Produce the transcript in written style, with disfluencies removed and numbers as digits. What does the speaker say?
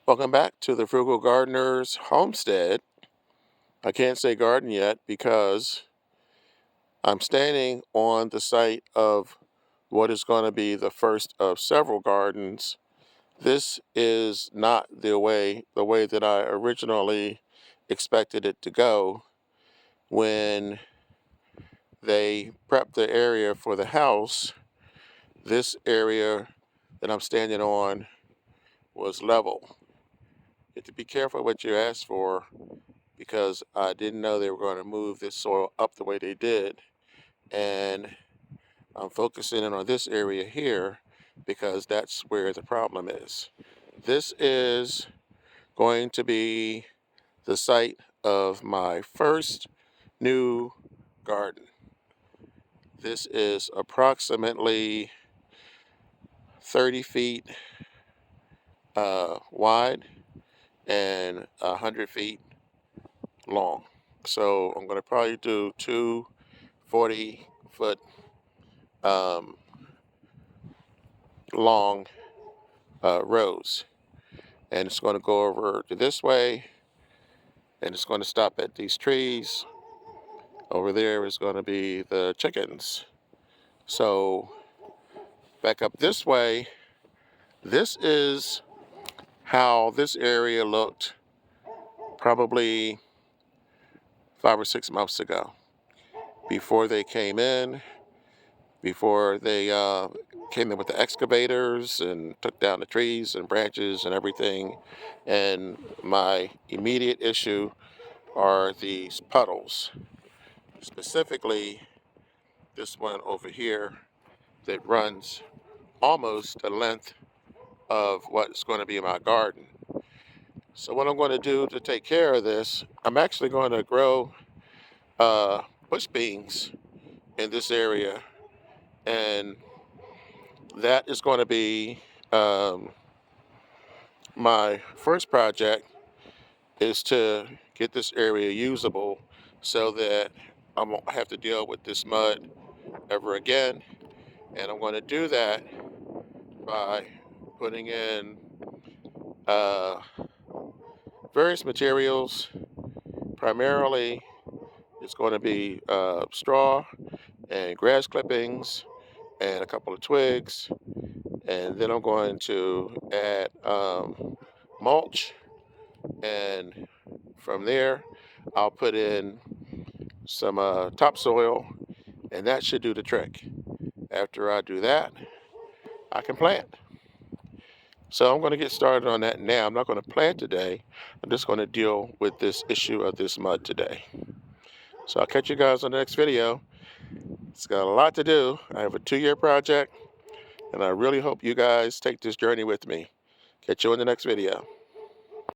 Welcome back to the Frugal Gardener's Homestead. I can't say garden yet because I'm standing on the site of what is going to be the first of several gardens. This is not the way that I originally expected it to go when they prepped the area for the house. This area that I'm standing on was level. You have to be careful what you ask for, because I didn't know they were going to move this soil up the way they did. And I'm focusing in on this area here because that's where the problem is. This is going to be the site of my first new garden. This is approximately 30 feet wide and 100 feet long. So I'm going to probably do two 40-foot long rows, and it's going to go over to this way, and it's going to stop at these trees. Over there is going to be the chickens. So back up this way, this is how this area looked probably 5 or 6 months ago, before they came in, before they came in with the excavators and took down the trees and branches and everything. And my immediate issue are these puddles, specifically this one over here that runs almost the length of what's going to be my garden. So what I'm going to do to take care of this, I'm actually going to grow bush beans in this area, and that is going to be my first project, is to get this area usable so that I won't have to deal with this mud ever again. And I'm going to do that by putting in various materials. Primarily, it's going to be straw and grass clippings and a couple of twigs. And then I'm going to add mulch. And from there, I'll put in some topsoil, and that should do the trick. After I do that, I can plant. So I'm going to get started on that now. I'm not going to plant today. I'm just going to deal with this issue of this mud today. So I'll catch you guys on the next video. It's got a lot to do. I have a 2-year project, and I really hope you guys take this journey with me. Catch you in the next video.